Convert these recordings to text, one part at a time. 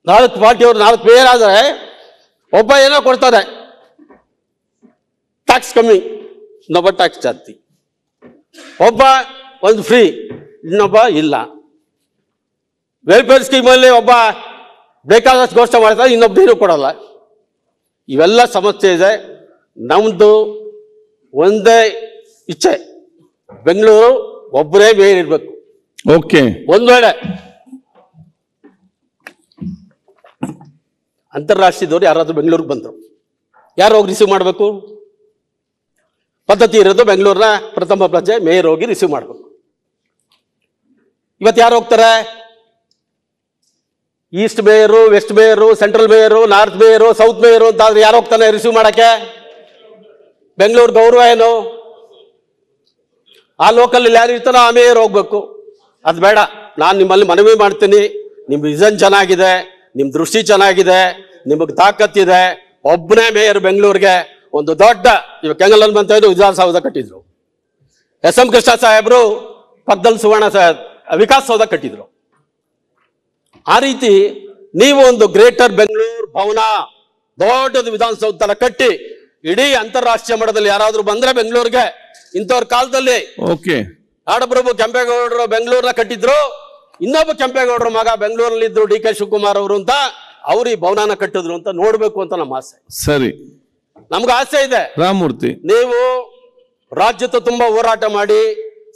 4 ಪಾರ್ಟಿಯವರು 4 mayor ಆದರೆ ಒಬ್ಬ ಏನೋ ಕೊಡ್ತಾರೆ, ಟ್ಯಾಕ್ಸ್ ಕಮ್ಮಿ, ಇನ್ನೊಬ್ಬ ಟ್ಯಾಕ್ಸ್ ಜಾಸ್ತಿ, ಒಬ್ಬ ಒಂದು ಫ್ರೀ, ಇನ್ನೊಬ್ಬ ಇಲ್ಲ. ವೆಲ್ಫೇರ್ ಸ್ಕೀಮಲ್ಲಿ ಒಬ್ಬ ಬೇಕಾದಷ್ಟು ಘೋಷಣೆ ಮಾಡ್ತಾರೆ, ಇನ್ನೊಬ್ಬ ನೀರು ಕೊಡಲ್ಲ. ಇವೆಲ್ಲ ಸಮಸ್ಯೆ ಇದೆ. ನಮ್ಮದು ಒಂದೇ ಇಚ್ಛೆ, ಬೆಂಗಳೂರು ಒಬ್ಬರೇ ಮೇಯರ್ ಇರಬೇಕು. ಓಕೆ, ಒಂದು ವೇಳೆ ಅಂತಾರಾಷ್ಟ್ರೀಯದವ್ರು ಯಾರಾದ್ರೂ ಬೆಂಗಳೂರಿಗೆ ಬಂದರು, ಯಾರು ಹೋಗಿ ರಿಸೀವ್ ಮಾಡಬೇಕು? ಪದ್ಧತಿ ಇರೋದು ಬೆಂಗಳೂರಿನ ಪ್ರಥಮ ಪ್ರಜೆ ಮೇಯರ್ ಹೋಗಿ ರಿಸೀವ್ ಮಾಡಬೇಕು. ಇವತ್ತು ಯಾರು ಹೋಗ್ತಾರೆ? East mayor, west mayor, central mayor, north mayor, south mayor ಅಂತ ಆದ್ರೆ ಯಾರು ಹೋಗ್ತಾನೆ ರಿಸೀವ್ ಮಾಡಕ್ಕೆ? ಬೆಂಗಳೂರು ಗೌರವ ಏನು? ಆ ಲೋಕಲ್ ಯಾರು ಇರ್ತಾನೋ ಆ ಮೇಯರ್ ಹೋಗ್ಬೇಕು. ಅದು ಬೇಡ. ನಾನು ನಿಮ್ಮಲ್ಲಿ ಮನವಿ ಮಾಡ್ತೀನಿ, ನಿಮ್ಮ ವಿಷನ್ ಚೆನ್ನಾಗಿದೆ, ನಿಮ್ಮ ದೃಷ್ಟಿ ಚೆನ್ನಾಗಿದೆ, ನಿಮಗೆ ತಾಕತ್ತಿದೆ. ಒಬ್ಬನೇ ಮೇಯರ್ ಬೆಂಗಳೂರಿಗೆ ಒಂದು ದೊಡ್ಡ, ಇವಾಗ ಕೆಂಗಲಲ್ಲಿ ಬಂತ ಇದ್ದು ವಿಧಾನಸೌಧ ಕಟ್ಟಿದ್ರು, SM ಕೃಷ್ಣ ಸಾಹೇಬರು ಪಕ್ಕದಲ್ಲಿ ಸುವರ್ಣ ವಿಕಾಸ್ ಸೌಧ ಕಟ್ಟಿದ್ರು. ಆ ರೀತಿ ನೀವು ಒಂದು ಗ್ರೇಟರ್ ಬೆಂಗಳೂರು ಭವನ ದೊಡ್ಡದು ವಿಧಾನಸೌಧ ತರ ಕಟ್ಟಿ ಇಡೀ ಅಂತಾರಾಷ್ಟ್ರೀಯ ಮಟ್ಟದಲ್ಲಿ ಯಾರಾದ್ರೂ ಬಂದ್ರೆ ಬೆಂಗಳೂರಿಗೆ, ಇಂಥವ್ರ ಕಾಲದಲ್ಲಿ ನಾಡಪ್ರಭು ಕೆಂಪೇಗೌಡರು ಬೆಂಗಳೂರನ್ನ ಕಟ್ಟಿದ್ರು, ಇನ್ನೊಬ್ಬ ಕೆಂಪೇಗೌಡರ ಮಗ ಬೆಂಗಳೂರಲ್ಲಿ ಇದ್ರು DK ಶಿವಕುಮಾರ್ ಅವರು ಅಂತ, ಅವ್ರು ಈ ಭವನನ ಕಟ್ಟಿದ್ರು ಅಂತ ನೋಡ್ಬೇಕು ಅಂತ ನಮ್ಮ ಆಸೆ. ಸರಿ, ನಮ್ಗೆ ಆಸೆ ಇದೆ. ರಾಮಮೂರ್ತಿ, ನೀವು ರಾಜ್ಯದ ತುಂಬಾ ಹೋರಾಟ ಮಾಡಿ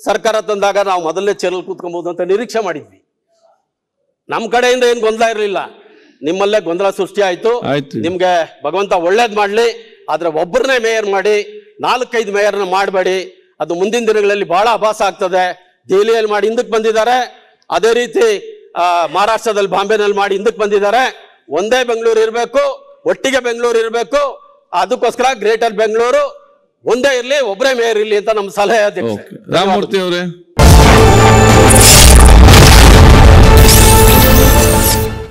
ಸರ್ಕಾರ ತಂದಾಗ ನಾವು ಮೊದಲನೇ ಚೇರಲ್ಲಿ ಕೂತ್ಕೊಬಹುದು ಅಂತ ನಿರೀಕ್ಷೆ ಮಾಡಿದ್ವಿ. ನಮ್ಮ ಕಡೆಯಿಂದ ಏನು ಗೊಂದಲ ಇರಲಿಲ್ಲ, ನಿಮ್ಮಲ್ಲೇ ಗೊಂದಲ ಸೃಷ್ಟಿ ಆಯ್ತು. ನಿಮ್ಗೆ ಭಗವಂತ ಒಳ್ಳೇದ್ ಮಾಡ್ಲಿ. ಆದ್ರೆ ಒಬ್ಬರನ್ನೇ ಮೇಯರ್ ಮಾಡಿ 4-5 ಮೇಯರ್ನ ಮಾಡಬೇಡಿ. ಅದು ಮುಂದಿನ ದಿನಗಳಲ್ಲಿ ಬಹಳ ಅಭಾಸ ಆಗ್ತದೆ. ದೆಹಲಿಯಲ್ಲಿ ಮಾಡಿ ಹಿಂದಕ್ಕೆ ಬಂದಿದ್ದಾರೆ, ಅದೇ ರೀತಿ ಮಹಾರಾಷ್ಟ್ರದಲ್ಲಿ ಬಾಂಬೆನಲ್ಲಿ ಮಾಡಿ ಹಿಂದಕ್ಕೆ ಬಂದಿದ್ದಾರೆ. ಒಂದೇ ಬೆಂಗಳೂರು ಇರಬೇಕು, ಒಟ್ಟಿಗೆ ಬೆಂಗಳೂರು ಇರಬೇಕು. ಅದಕ್ಕೋಸ್ಕರ ಗ್ರೇಟರ್ ಬೆಂಗಳೂರು ಒಂದೇ ಇರಲಿ, ಒಬ್ಬರೇ ಮೇಯರ್ ಇರಲಿ ಅಂತ ನಮ್ಮ ಸಲಹೆ ಅಧ್ಯಕ್ಷ. ರಾಮಮೂರ್ತಿ ಅವರೇ.